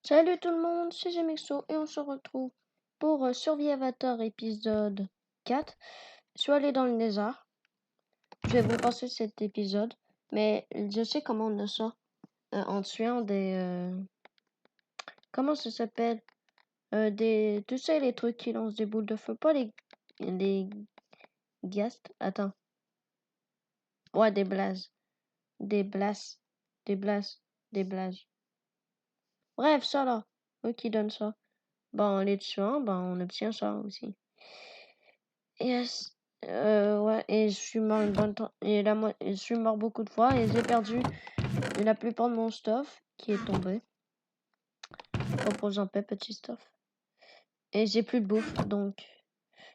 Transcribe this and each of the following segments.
Salut tout le monde, c'est Gemexo et on se retrouve pour Survivor épisode 4. Je suis allé dans le Nether. Je vais vous passer cet épisode, mais je sais comment on le sort en tuant des... comment ça s'appelle? Des... Tu sais les trucs qui lancent des boules de feu, pas les ghasts. Attends. Ouais, des blazes. Des blasts. Des blasts. Des blazes. Bref, ça là. Eux qui donnent ça. En les tuant, on obtient ça aussi. Yes. Ouais, et je suis mort une bonne temps. Et je suis mort beaucoup de fois et j'ai perdu la plupart de mon stuff qui est tombé. Repose en paix, petit stuff. Et j'ai plus de bouffe, donc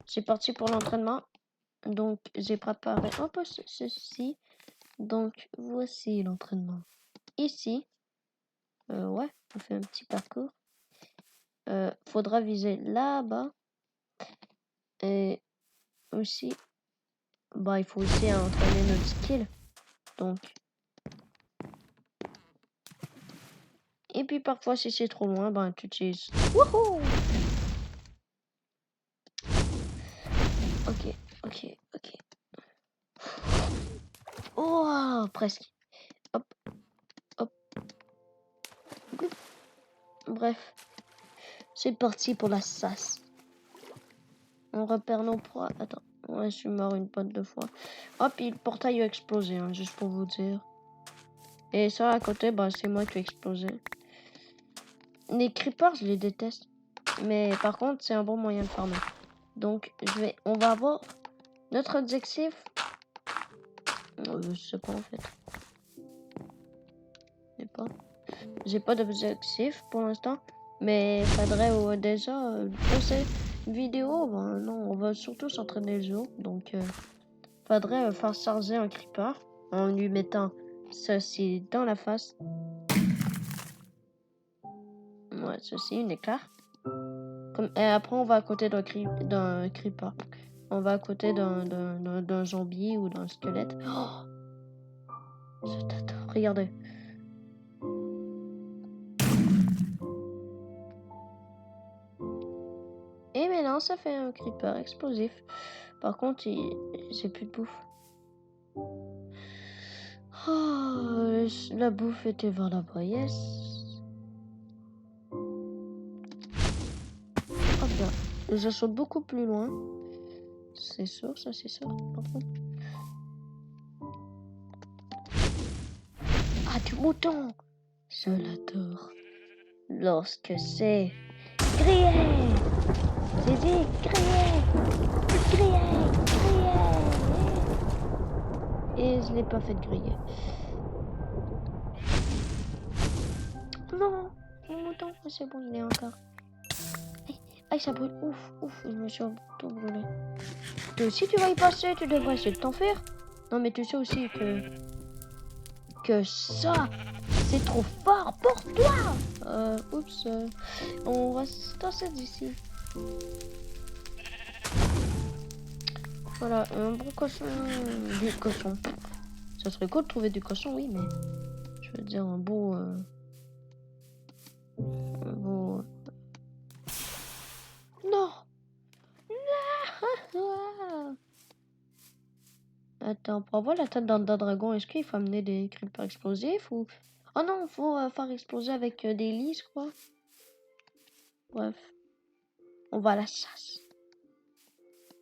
j'ai parti pour l'entraînement. Donc j'ai préparé un peu ceci. Donc voici l'entraînement. Ici, ouais, on fait un petit parcours. Faudra viser là-bas. Et aussi, il faut aussi entraîner notre skill. Donc, et puis parfois si c'est trop loin, tu utilises. Wouhou! Ok. Oh, presque. Hop. Bref, c'est parti pour la sas. On repère nos proies. Attends, ouais, je suis mort une pote de fois. Hop, et le portail a explosé, hein, juste pour vous dire. Et ça à côté, c'est moi qui ai explosé. Les creepers, je les déteste. Mais par contre, c'est un bon moyen de farmer. Donc, on va avoir notre objectif. Je sais pas en fait. J'ai pas d'objectif pour l'instant. Mais il faudrait déjà pour cette vidéo, non, on va surtout s'entraîner le jour. Donc, faudrait faire charger un creeper en lui mettant ceci dans la face. Ouais, ceci, une éclair. Et après, on va à côté d'un creeper. On va à côté d'un zombie ou d'un squelette. Oh, regardez. Et maintenant, ça fait un creeper explosif. Par contre, j'ai plus de bouffe. Oh, la bouffe était vers là-bas, yes. Hop là. Je saute beaucoup plus loin. C'est sûr, ça c'est sûr. Par contre. Ah, du mouton! Je l'adore. Lorsque c'est grillé! J'ai dit grillé! Et je l'ai pas fait griller. Non! Mon mouton, c'est bon, il est encore. Aïe, ça brûle. Ouf, je me suis tout brûlé. Toi aussi, tu vas y passer, tu devrais essayer de t'enfuir. Non, mais tu sais aussi que ça, c'est trop fort pour toi. Oups. On va se tasser d'ici. Voilà, un bon cochon. Du cochon. Ça serait cool de trouver du cochon, oui, mais je veux dire un beau. Non! Attends, pour avoir la tête d'un dragon, est-ce qu'il faut amener des creepers explosifs ou... Oh non, faut faire exploser avec des lys, quoi. Bref. On va à la chasse.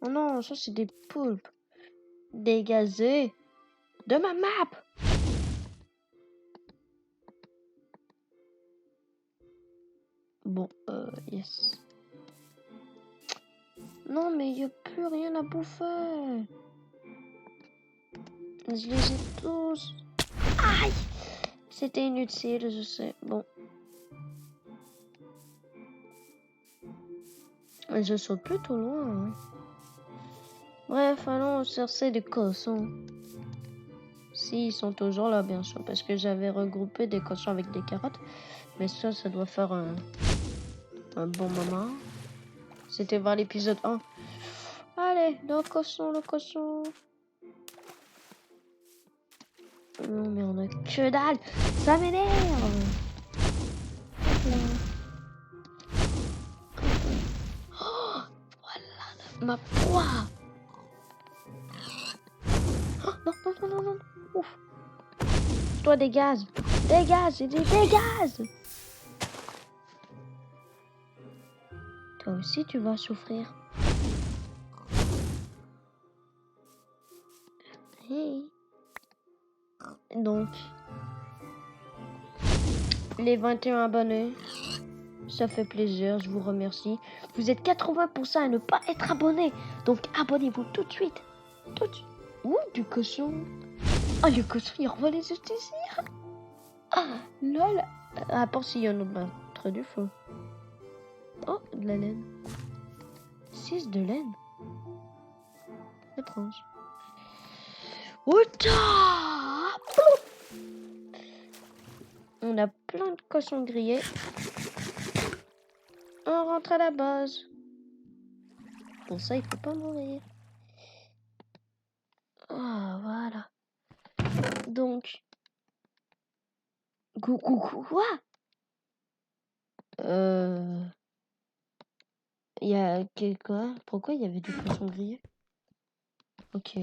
Oh non, ça c'est des poulpes. Dégagés de ma map! Bon, yes. Non, mais il n'y a plus rien à bouffer. Je les ai tous. Aïe! C'était inutile, je sais. Bon. Je saute plutôt loin. Hein. Bref, allons chercher des cochons. Si, ils sont toujours là, bien sûr. Parce que j'avais regroupé des cochons avec des carottes. Mais ça doit faire un bon moment. C'était vers l'épisode 1. Allez, le cochon. Non, mais on a que dalle. Ça m'énerve. Ma poire. Oh, non, non, non, non, non. Ouf. Toi, dégage. Dégage, j'ai dit dégage. Toi aussi, tu vas souffrir. Hey. Donc, les 21 abonnés, ça fait plaisir, je vous remercie. Vous êtes 80% à ne pas être abonnés. Donc, abonnez-vous tout de suite. Tout de suite. Ouh, du cochon. Ah, le cochon, il revoit les justiciers. Ah, lol. À part s'il y en a autre du feu. Oh, de la laine. 6 de laine. Étrange. Outa! On a plein de cochons grillés. On rentre à la base. Pour ça, il faut pas mourir. Ah, voilà. Donc. Coucou, quoi? Il y a quoi? Pourquoi il y avait du poisson grillé? Ok.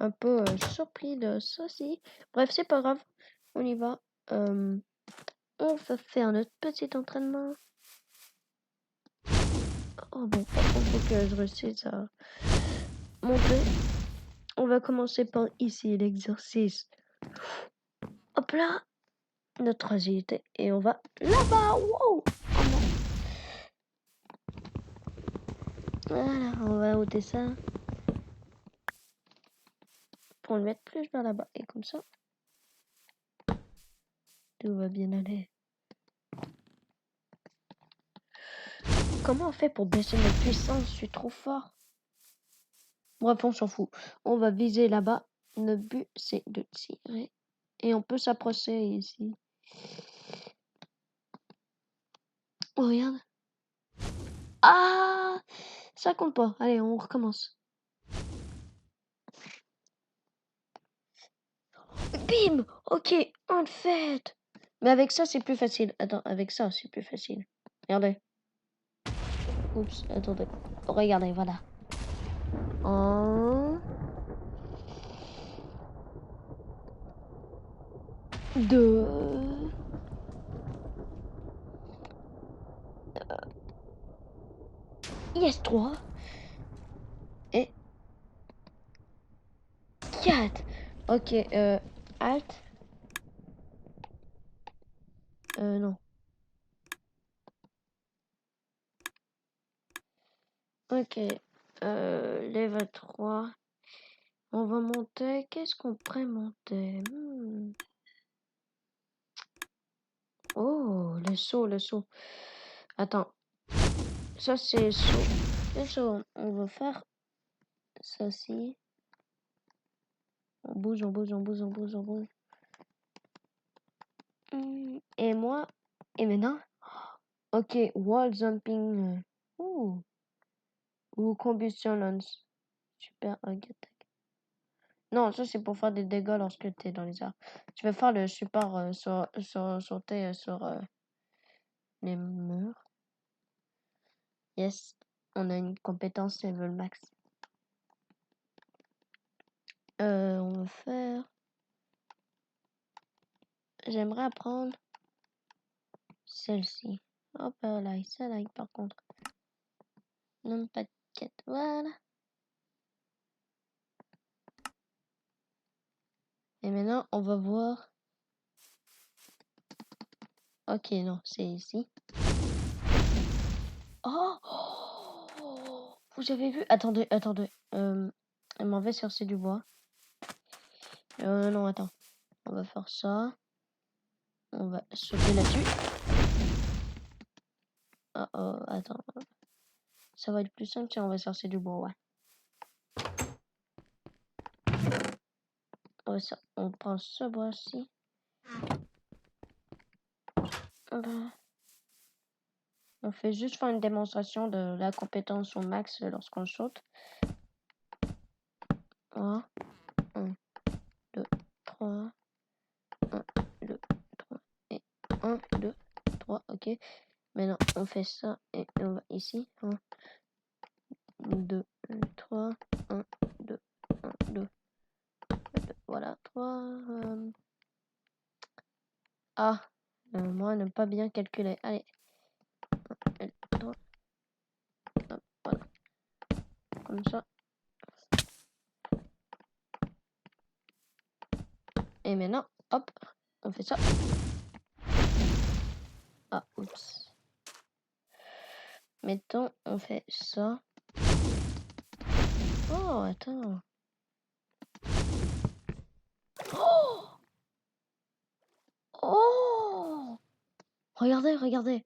Un peu surpris de ça, si. Bref, c'est pas grave. On y va. On va faire notre petit entraînement. Oh bon, par contre, faut que je réussisse à monter. On va commencer par ici, l'exercice. Hop là. Notre agilité. Et on va là-bas. Wow. Voilà, on va ôter ça. Pour le mettre plus vers là-bas. Et comme ça, tout va bien aller. Comment on fait pour baisser notre puissance? Je suis trop fort. Bref, on s'en fout. On va viser là-bas. Notre but, c'est de tirer. Et on peut s'approcher ici. Oh, regarde. Ah! Ça compte pas. Allez, on recommence. Bim! Ok, on le fait. Mais avec ça, c'est plus facile. Attends, avec ça, c'est plus facile. Regardez. Oups, attendez. Regardez, voilà. 1, 2, yes, 3 et 4. Ok, alt. Non. Ok, level 3. On va monter. Qu'est-ce qu'on pourrait monter? Oh, le saut, le saut. Attends. Ça, c'est le saut. Le saut, on va faire ceci. On bouge, on bouge, on bouge, on bouge, on bouge. Et moi, et maintenant, ok, wall jumping. Ou combustion lance. Super attack. Non, ça c'est pour faire des dégâts lorsque tu es dans les airs. Tu vas faire le super sauter sur les murs. Yes, on a une compétence level max. On va faire. J'aimerais apprendre celle-ci. Hop là, celle-là par contre. Non, pas de quête. Voilà. Et maintenant, on va voir. Ok, non, c'est ici. Oh! Vous avez vu? Attendez, attendez. Elle m'en va chercher du bois. Non, attends. On va faire ça. On va sauter là-dessus. Oh, oh, attends. Ça va être plus simple si on va chercher du bois, ouais. On prend ce bois-ci. On fait juste faire une démonstration de la compétence au max lorsqu'on saute. 1, 2, 3. 1, 2, 3. Et 1, 2, 3. Ok. Maintenant, on fait ça et on va ici. 1, 2, 3, 1, 2, 1, 2. Voilà, 3. Moi, ne pas bien calculer. Allez. 1, 2, 3. Hop, voilà. Comme ça. Et maintenant, hop, on fait ça. Ah, oups. Mettons, on fait ça. Oh, attends. Oh! Oh! Regardez, regardez.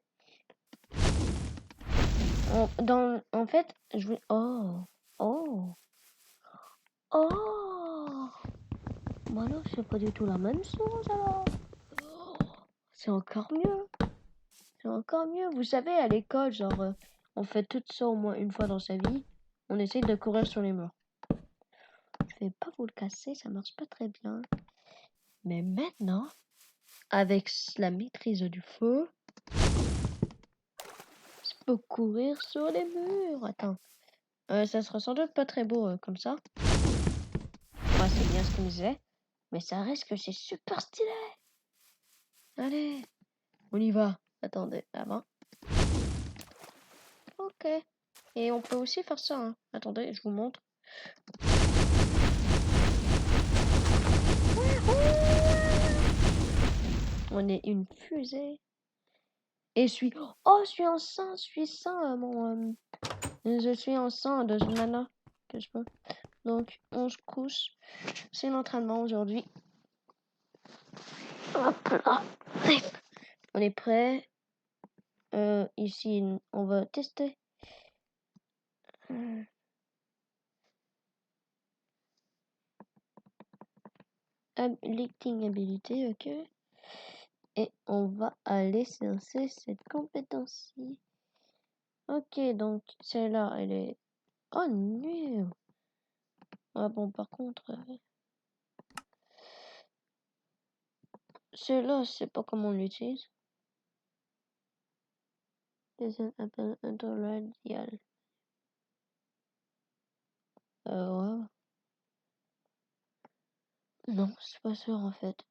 En fait, je vais... Oh! Oh! Oh! Bon alors, c'est pas du tout la même chose alors. Oh, c'est encore mieux. C'est encore mieux. Vous savez, à l'école, genre, on fait tout ça au moins une fois dans sa vie. On essaye de courir sur les murs. Je vais pas vous le casser, ça marche pas très bien. Mais maintenant, avec la maîtrise du feu, je peux courir sur les murs. Attends. Ça sera sans doute pas très beau comme ça. Ouais, c'est bien ce qu'on disait. Mais ça reste que c'est super stylé. Allez, on y va. Attendez, avant. Ok. Et on peut aussi faire ça. Hein. Attendez, je vous montre. On est une fusée. Et je suis... Oh, je suis enceinte. Je suis sain, Je suis enceinte de ce nana que je peux. Donc, on se couche. C'est l'entraînement aujourd'hui. Hop là. On est prêt. Ici, on va tester. Lifting ability, ok. Et on va aller chercher cette compétence-ci. Ok, donc celle-là, elle est... Oh, nul. Ah bon, par contre... celle-là, je sais pas comment on l'utilise. C'est un appel interradial. Ouais. Non, je suis pas sûr en fait.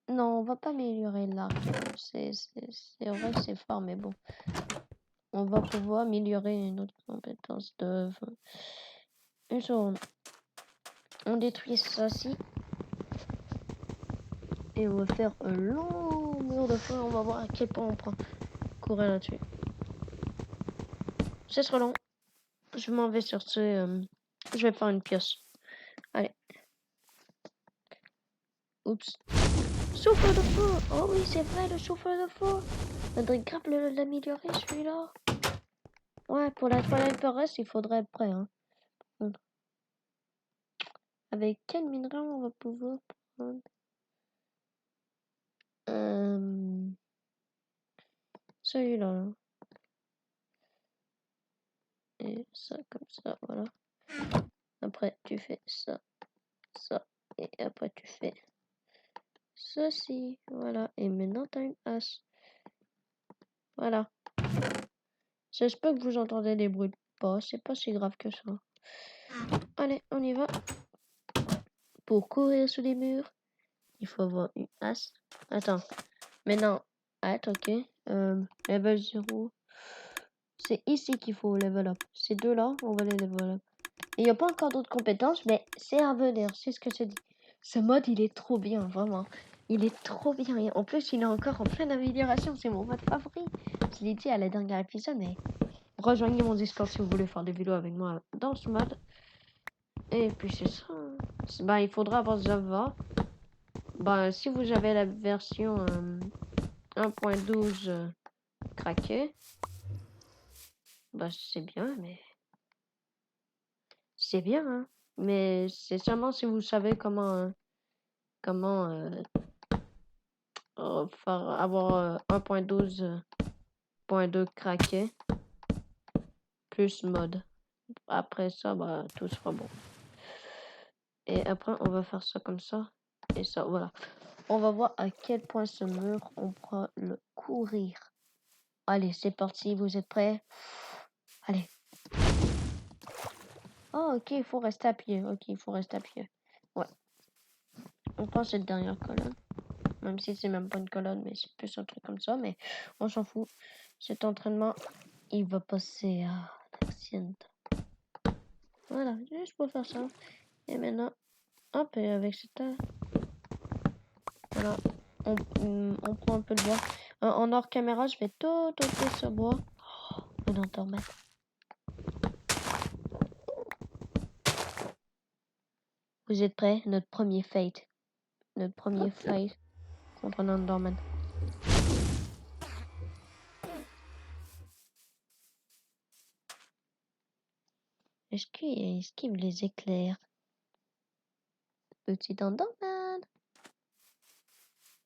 Non, on va pas améliorer l'arc. C'est vrai que c'est fort, mais bon. On va pouvoir améliorer une autre compétence de... Une seconde. On détruit ça-ci. Et on va faire un long mur de feu. On va voir à quel point on prend courir là-dessus. Ce sera long. Je m'en vais sur ce... je vais faire une pièce. Allez. Oups. Souffle de feu. Oh oui, c'est vrai, le souffle de feu. On devrait grave l'améliorer, celui-là. Ouais, pour la Twilight Forest, il faudrait être prêt. Hein. Avec quel minerai on va pouvoir prendre celui-là. Là. Et ça, comme ça, voilà. Après, tu fais ça, ça. Et après, tu fais ceci. Voilà. Et maintenant, tu as une hache. Voilà. J'espère que vous entendez les bruits de pas. C'est pas si grave que ça. Allez, on y va. Pour courir sous les murs, il faut avoir une hache. Attends. Maintenant, attends, ok. Level 0. C'est ici qu'il faut level up. Ces deux-là, on va les level up. Il n'y a pas encore d'autres compétences, mais c'est à venir. C'est ce que je dis. Ce mode, il est trop bien, vraiment. Il est trop bien. Et en plus, il est encore en pleine amélioration. C'est mon mode favori. Je l'ai dit à la dernière épisode, mais rejoignez mon Discord si vous voulez faire des vidéos avec moi dans ce mode. Et puis c'est ça. Ben, il faudra avoir Java. Ben, si vous avez la version 1.12 craquée, bah c'est bien, mais c'est bien, hein. Mais c'est seulement si vous savez comment avoir 1.12.2 craqué plus mode. Après ça, bah tout sera bon. Et après, on va faire ça comme ça et ça, voilà. On va voir à quel point ce mur on pourra le courir. Allez, c'est parti, vous êtes prêts? Allez. Oh, ok, il faut rester appuyé. Ok, il faut rester appuyé. Ouais. On prend cette dernière colonne. Même si c'est même pas une colonne, mais c'est plus un truc comme ça. Mais on s'en fout. Cet entraînement, il va passer à l'ancienne. Voilà, juste pour faire ça. Et maintenant, hop, et avec cette... Voilà. On prend un peu de bois. En hors caméra, je vais tout ôter ce bois. On entend mal. Vous êtes prêts? Notre premier fight. Notre premier fight contre un Enderman. Est-ce qu'il esquive les éclairs? Petit Enderman.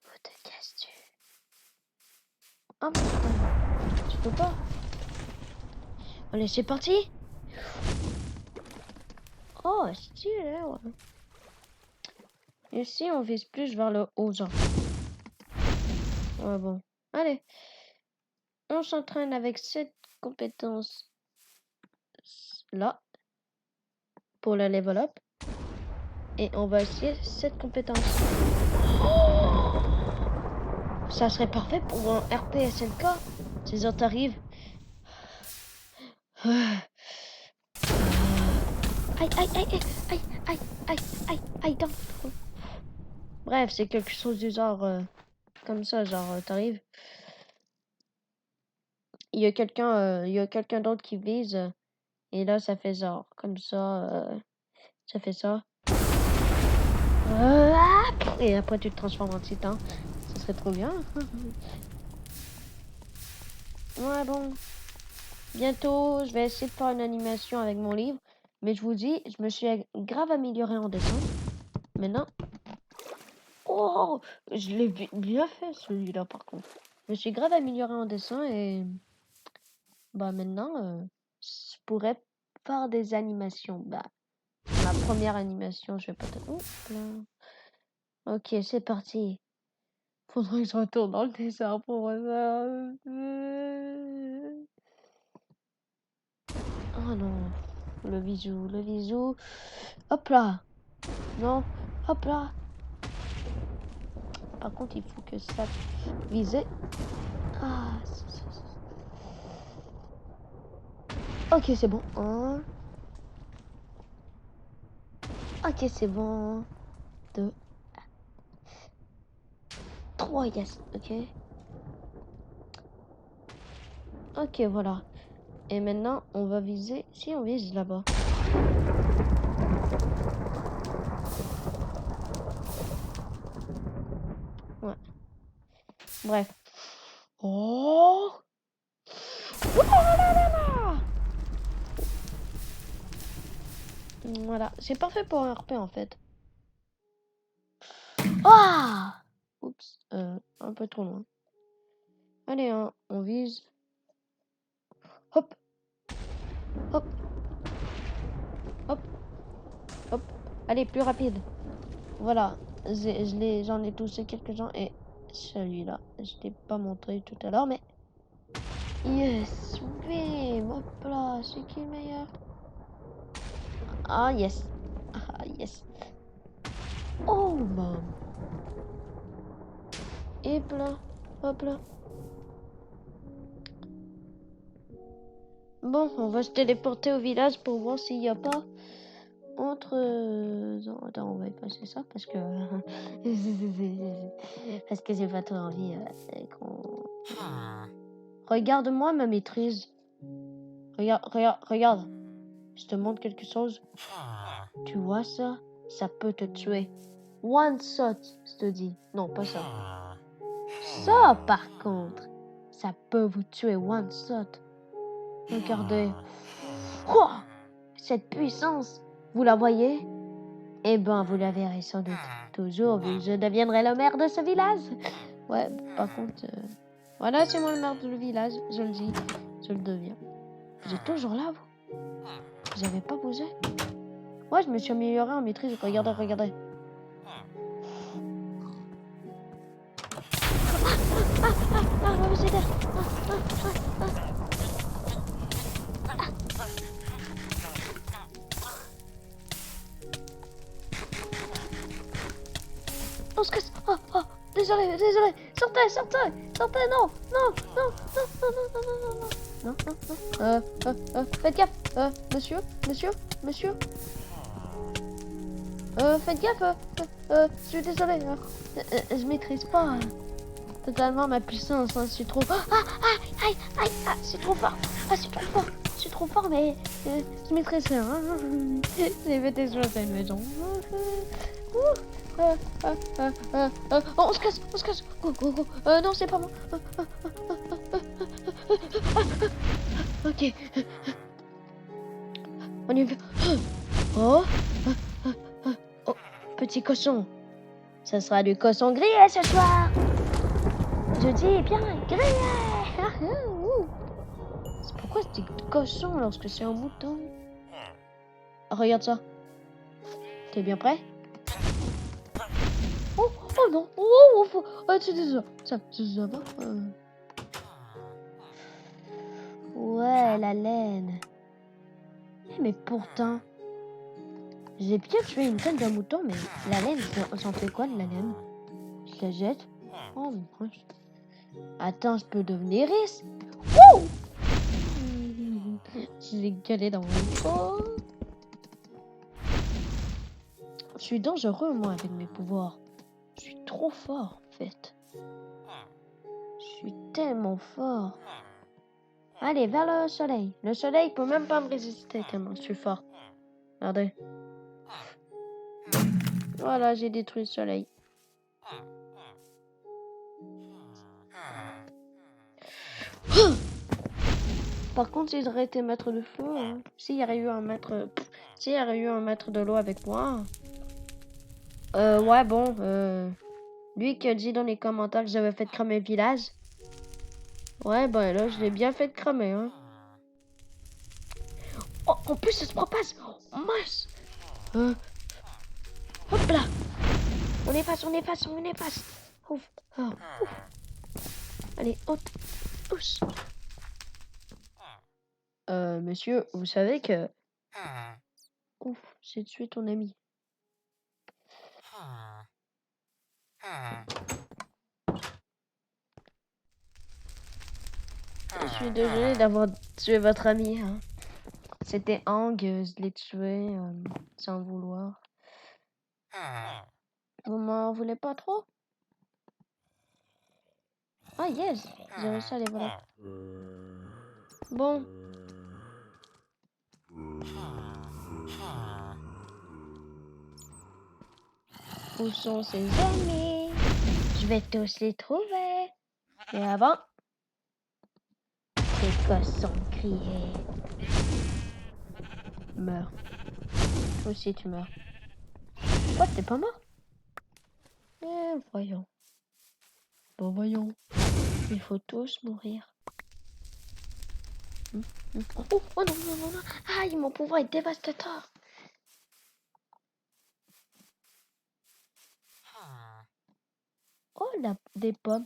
Où te casses-tu? Oh putain, tu peux pas. Allez, c'est parti. Oh, stylé, ouais. Ici, on vise plus vers le haut, genre. Ouais, bon. Allez. On s'entraîne avec cette compétence là pour la level up. Et on va essayer cette compétence. Oh, ça serait parfait pour un RP SNK. Ces autres arrivent. Aïe, aïe, aïe, aïe, aïe, aïe, aïe, aïe, aïe, non. Bref, c'est quelque chose du genre comme ça, genre t'arrives. Il y a quelqu'un d'autre qui vise. Et là, ça fait genre comme ça. Ça fait ça. Et après, tu te transformes en titan. Ça serait trop bien. Ouais, bon. Bientôt, je vais essayer de faire une animation avec mon livre. Mais je vous dis, je me suis grave amélioré en dessin. Maintenant. Oh, je l'ai bien fait celui-là par contre. Je me suis grave amélioré en dessin et bah maintenant, je pourrais faire des animations. Bah, ma première animation, je vais peut-être. Oups là. Ok, c'est parti. Faudrait que je retourne dans le désert pour ça. Oh non. Le bisou, le bisou. Hop là. Non. Hop là. Par contre, il faut que ça vise. Ah. Ok, c'est bon. 1. Ok, c'est bon. 2. 3, yes. Ok. Ok, voilà. Et maintenant, on va viser. Si on vise là-bas. Ouais. Bref. Oh! Voilà. C'est parfait pour un RP en fait. Ah! Oups. Un peu trop loin. Allez, hein, on vise. Hop. Hop. Hop. Hop. Allez, plus rapide. Voilà. J'en ai touché quelques-uns et celui-là, je l'ai pas montré tout à l'heure, mais yes, bim, hop là, c'est qui le meilleur? Ah yes, ah yes. Oh man. Et là, hop là. Bon, on va se téléporter au village pour voir s'il n'y a pas entre. Attends, on va effacer ça parce que parce que j'ai pas trop envie qu'on. Regarde-moi ma maîtrise. Regarde. Je te montre quelque chose. Tu vois ça? Ça peut te tuer. One shot, je te dis. Non, pas ça. Ça, par contre, ça peut vous tuer one shot. Regardez. Oh, cette puissance, vous la voyez? Eh ben, vous la verrez sans doute. Toujours, vu que je deviendrai le maire de ce village. Ouais, par contre, voilà, c'est moi le maire du village. Je le dis, je le deviens. Vous êtes toujours là, vous? Vous avez pas bougé? Ouais, je me suis amélioré en maîtrise. Regardez. vous aider. On se casse. Désolé. Sortez, non. Faites gaffe. Monsieur. Faites gaffe. Je suis désolé. Je maîtrise pas totalement ma puissance. Hein, je suis trop. C'est trop fort. C'est trop fort, mais je maîtrise rien. Hein. J'ai fait des choses à une maison. On se casse. Go. Non, c'est pas moi. Ok. On y va. Oh, petit cochon. Ça sera du cochon grillé ce soir. Je dis bien grillé. Pourquoi c'est cochon lorsque c'est un mouton? Regarde ça. T'es bien prêt? Oh non. C'est ça va. Ouais, la laine. Mais pourtant, j'ai bien tué une tonne de moutons, mais la laine, j'en fais quoi de la laine? Je la jette? Oh mon proche. Attends, je peux devenir riche? Wouh! Je l'ai gueulé dans mon corps. Je suis dangereux, moi, avec mes pouvoirs. Je suis trop fort, en fait. Je suis tellement fort. Allez, vers le soleil. Le soleil peut même pas me résister tellement je suis fort. Regardez. Voilà, j'ai détruit le soleil. Par contre, si j'aurais été maître de feu, hein, s'il y aurait eu un maître de l'eau avec moi, ouais, bon, lui qui a dit dans les commentaires que j'avais fait cramer le village, ouais, ben là, je l'ai bien fait cramer, hein. Oh, en plus, ça se propage. Oh, mince. Hop là. On efface. Ouf. Allez, haute. Ouch. Monsieur, vous savez que... Ouf, j'ai tué ton ami. Je suis désolée d'avoir tué votre ami. Hein. C'était Ang, je l'ai tué sans vouloir. Vous m'en voulez pas trop? Ah yes, j'ai réussi à les voler. Bon. Où sont ses amis? Je vais tous les trouver. Et avant, les cochons criaient. Meurs. Toi aussi tu meurs. Quoi, t'es pas mort? Voyons. Bon, voyons. Il faut tous mourir. Oh non. Aïe, mon pouvoir est dévastateur. Oh, des pommes.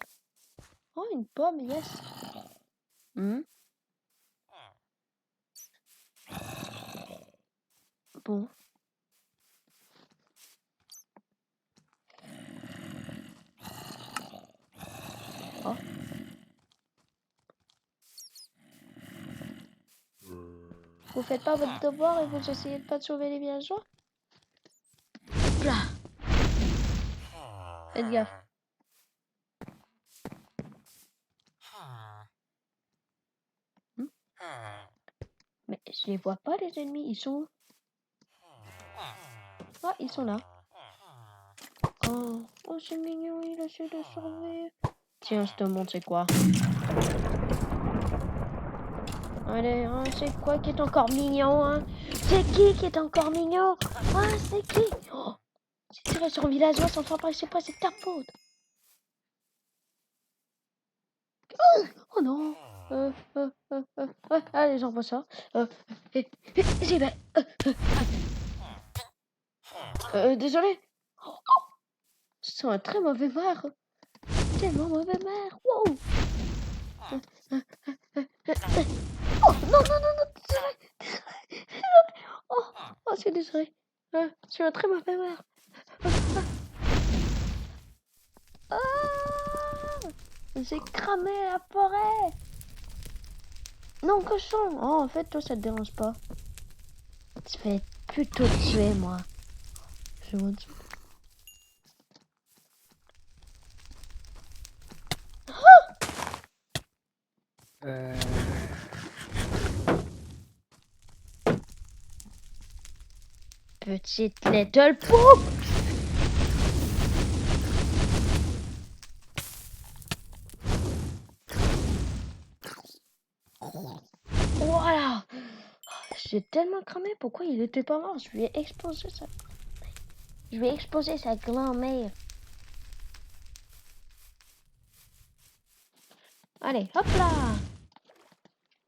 Oh, une pomme, yes. Bon. Oh. Vous faites pas votre devoir et vous essayez de pas de sauver les villageois? Là. Faites gaffe. Mais je les vois pas les ennemis, ils sont où? Ah, ils sont là. Oh, c'est mignon, il essaie de survivre. Tiens, je te montre c'est quoi. Allez, hein, c'est quoi qui est encore mignon, hein? C'est qui est encore mignon? Ah, c'est qui? Oh, si tu restes sur un villageois sans faire passer pas, c'est ta faute. Oh non. Allez, j'envoie ça. J'y vais. Désolé. C'est un très mauvais maire. Tellement mauvais maire. Wow. Oh, non, non, non, non, désolé. Oh, oh, je suis désolé. Je suis un très mauvais mère. J'ai cramé la forêt. Non, cochon. Oh, en fait, toi, ça te dérange pas. Je vais plutôt te tuer, moi. Je vois ça. Petite little poop. Voilà. J'ai tellement cramé. Pourquoi il était pas mort? Je lui ai explosé ça. Je lui ai explosé sa grand-mère. Allez, hop là.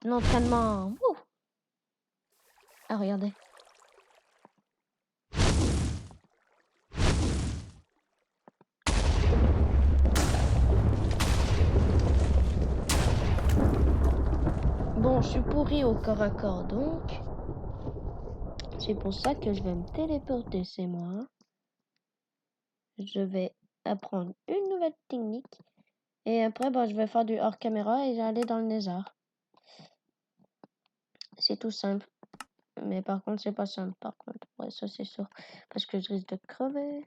L'entraînement. Wouh. Ah, regardez. Bon, je suis pourri au corps à corps, donc c'est pour ça que je vais me téléporter, c'est moi. Je vais apprendre une nouvelle technique. Et après, bah, je vais faire du hors caméra et aller dans le lézard. C'est tout simple. Mais par contre, c'est pas simple, par contre. Ouais, ça, c'est sûr. Parce que je risque de crever.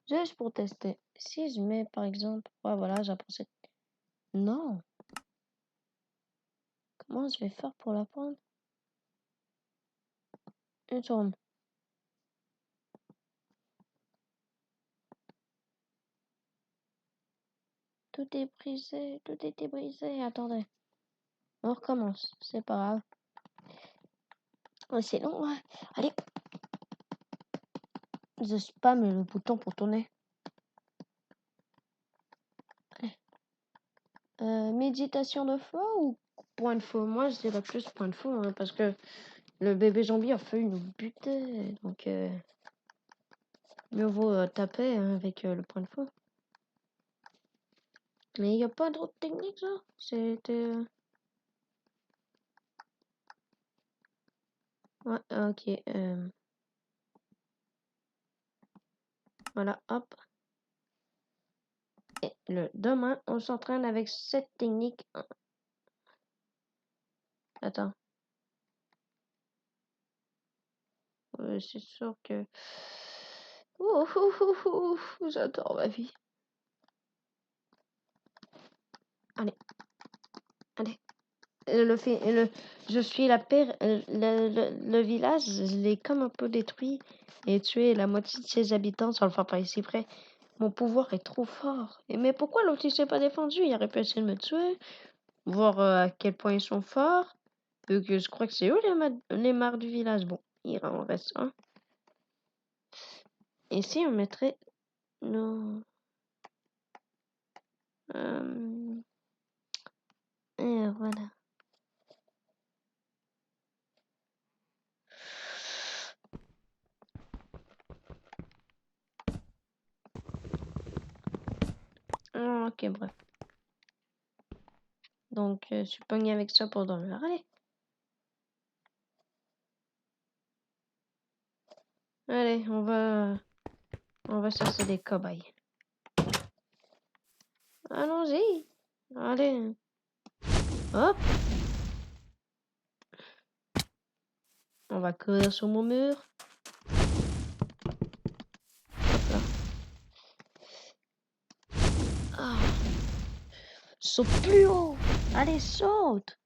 Juste pour tester. Si je mets, par exemple... Ouais, voilà, j'apprends cette... Non. Comment je vais faire pour l'apprendre? Une seconde. Tout est brisé. Tout était brisé. Attendez. On recommence. C'est pas grave. Ouais, c'est long, ouais. Allez. Je spamme le bouton pour tourner. Méditation de foi ou point de feu? Moi, je dirais plus point de feu, hein, parce que le bébé zombie a failli nous buter. Donc, mieux vaut taper hein, avec le point de feu. Mais il n'y a pas d'autres techniques, là? C'était... Ouais, ok. Voilà, hop. Et demain, on s'entraîne avec cette technique. Attends. C'est sûr que... J'adore ma vie. Allez. Allez. Je suis la pire. Le village, je l'ai comme un peu détruit et tué la moitié de ses habitants sans le faire par ici près. Mon pouvoir est trop fort. Mais pourquoi l'autre il s'est pas défendu? Il aurait pu essayer de me tuer, voir à quel point ils sont forts. Vu que je crois que c'est eux les mares du village. Bon, il en reste un. Et si on mettrait nos... et voilà. Ok, bref. Donc, je suis pogné avec ça pour dormir. Allez. Allez, on va chercher des cobayes. Allons-y. Allez. Hop. On va courir sur mon mur. Hop là. Ah. Saute plus haut. Allez, saute.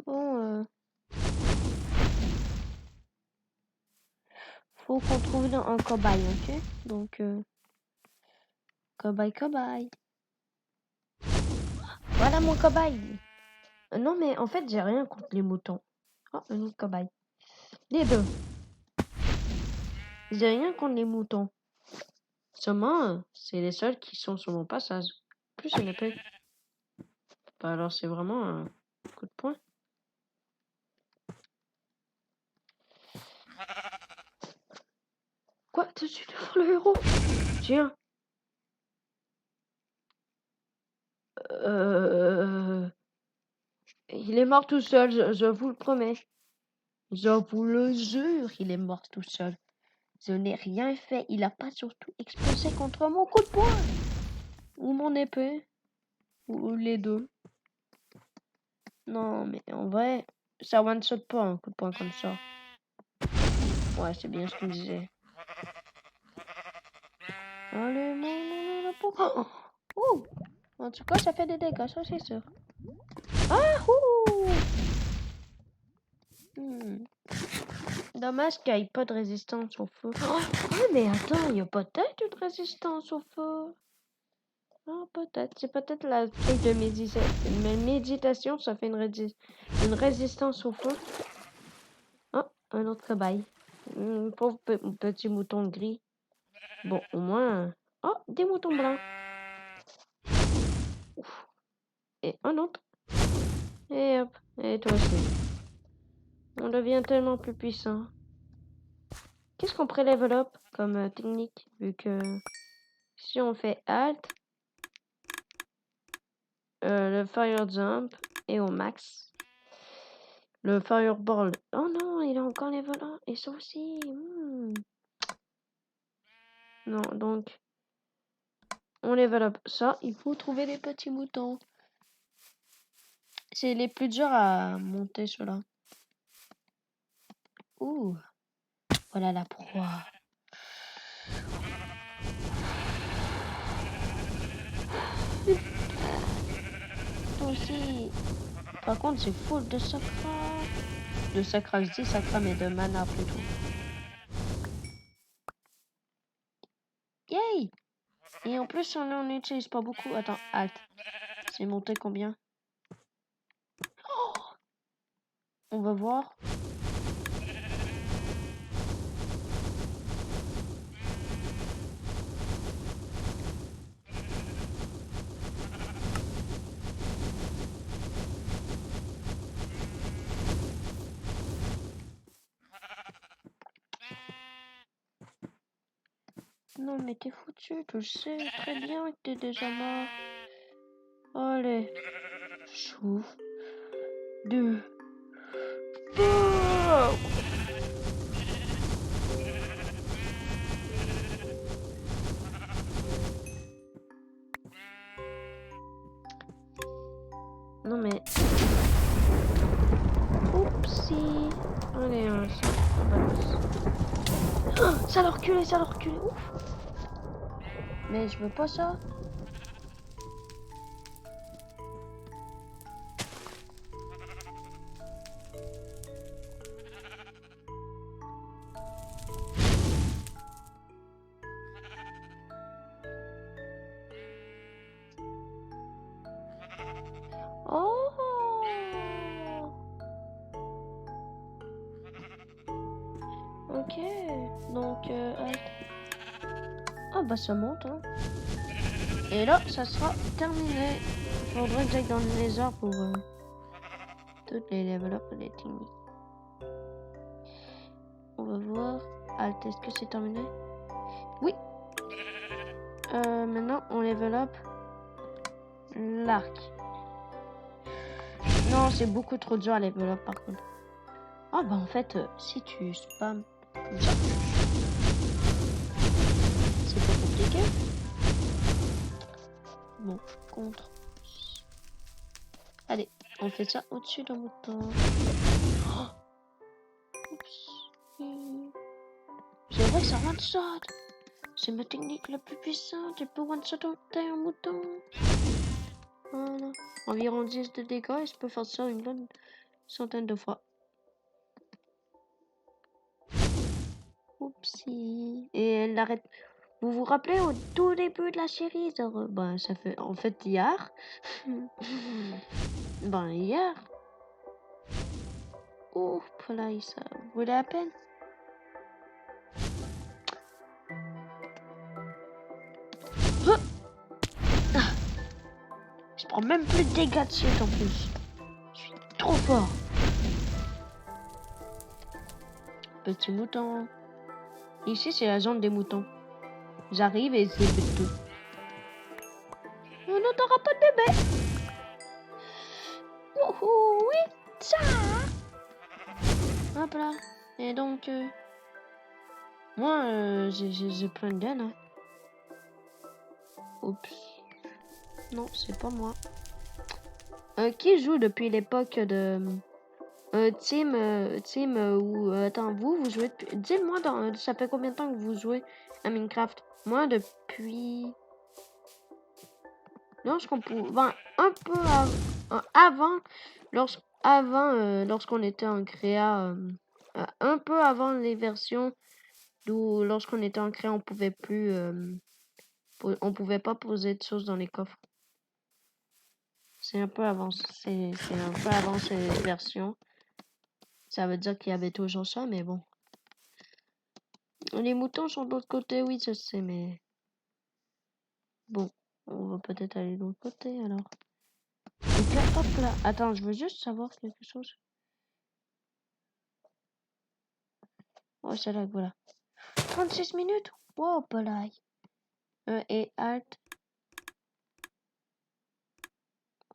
Bon, faut qu'on trouve un cobaye, ok? Donc, Cobaye, cobaye. Voilà mon cobaye. Non, mais en fait, j'ai rien contre les moutons. Oh, un autre cobaye. Les deux. J'ai rien contre les moutons. Seulement, c'est les seuls qui sont sur mon passage. Plus il n'y en a pas. Bah alors, c'est vraiment un coup de poing. Quoi? Tout de suite devant le héros? Tiens. Il est mort tout seul, je vous le promets. Je vous le jure, il est mort tout seul. Je n'ai rien fait. Il a pas surtout explosé contre mon coup de poing. Ou mon épée. Ou les deux. Non, mais en vrai, ça one-shot pas un coup de poing comme ça. Ouais, c'est bien ce qu'il me disait. Allez, non, oh, oh. En tout cas, ça fait des dégâts, ça c'est sûr. Ah, ouh. Dommage qu'il n'y ait pas de résistance au feu. Oh, mais attends, il n'y a peut-être une résistance au feu. Ah, peut-être. C'est peut-être la truc de méditation, ça fait une résistance au feu. Oh, un autre cobaye. Pauvre petit mouton gris. Bon, au moins... Oh, des moutons blancs. Ouf. Et un autre. Et hop. Et toi aussi. On devient tellement plus puissant. Qu'est-ce qu'on pourrait level up comme technique? Vu que si on fait Alt, le Fire Jump et au max. Le Fireball. Oh non, il a encore level 1. Et ça aussi. Non, donc... On level up ça. Il faut trouver des petits moutons. C'est les plus durs à monter, ceux-là. Ouh. Voilà la proie. Toi aussi. Par contre, c'est full de sacra. De sacra, je dis sacra, mais de mana plutôt. Yay! Et en plus, on n'utilise pas beaucoup. Attends, Alt. C'est monté combien? Oh, on va voir. Non, mais t'es foutu, tu le sais très bien que t'es déjà mort. Allez. Souffle. 2. Oh! Non, mais... Oupsie. Allez, on balance. Oh, ça l'a reculé, ça l'a reculé. Ouf. Mais je veux pas ça. Oh. Ok. Donc, ah bah ça monte, hein. Et là, ça sera terminé. Il faudrait que j'aille dans le lézard pour toutes les level up des techniques. On va voir. Alt, est-ce que c'est terminé? Oui. Maintenant, on level up l'arc. Non, c'est beaucoup trop dur à level up par contre. Ah bah en fait, si tu spams comme ça, c'est pas compliqué. Bon, contre. Allez, on fait ça au-dessus d'un mouton. Oh. C'est vrai que ça one-shot. C'est ma technique la plus puissante. Je peux one-shot un mouton. Voilà. Environ 10 de dégâts et je peux faire ça une bonne centaine de fois. Oupsie. Et elle arrête. Vous vous rappelez au tout début de la série, ben, ça fait en fait hier. Ben, hier. Oh, là, ça vaut la peine. Huh! Ah. Je prends même plus de dégâts de shit en plus. Je suis trop fort. Petit mouton. Ici, c'est la zone des moutons. J'arrive et c'est tout. On n'aura pas de bébé. Wouhou, oui, ça. Hop là. Et donc, moi, j'ai plein de gains. Hein. Oups. Non, c'est pas moi. Qui joue depuis l'époque de Team ou attends, vous jouez depuis... Dites-moi, ça fait combien de temps que vous jouez à Minecraft? Moi, depuis... Lorsqu'on pouvait... un peu avant, lorsqu'on était en créa... un peu avant les versions d'où lorsqu'on était en créa, on pouvait plus... on pouvait pas poser de choses dans les coffres. C'est un peu avant, c'est un peu avant ces versions. Ça veut dire qu'il y avait toujours ça, mais bon. Les moutons sont de l'autre côté, oui, je sais, mais... Bon, on va peut-être aller de l'autre côté, alors. Donc là, hop là. Attends, je veux juste savoir quelque chose. Oh, c'est là, voilà. 36 minutes? Wow, Polai. Et Alt.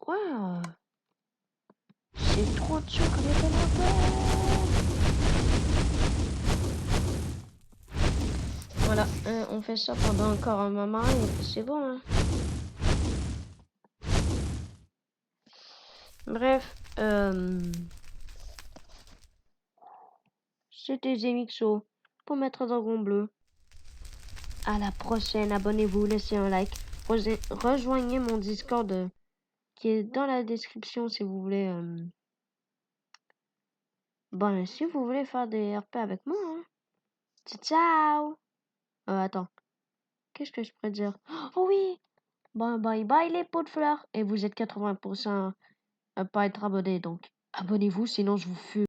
Wow. C'est trop de sucre, les commentaires. Voilà, on fait ça pendant encore un moment et c'est bon, hein. Bref, c'était Zemixo pour mettre un dragon bleu. À la prochaine, abonnez-vous, laissez un like, rejoignez mon Discord qui est dans la description si vous voulez. Bon, si vous voulez faire des RP avec moi, hein. Ciao! Attends, qu'est-ce que je pourrais dire? Oh oui! Bon, bye bye les pots de fleurs. Et vous êtes 80% à pas être abonné, donc abonnez-vous, sinon je vous fume.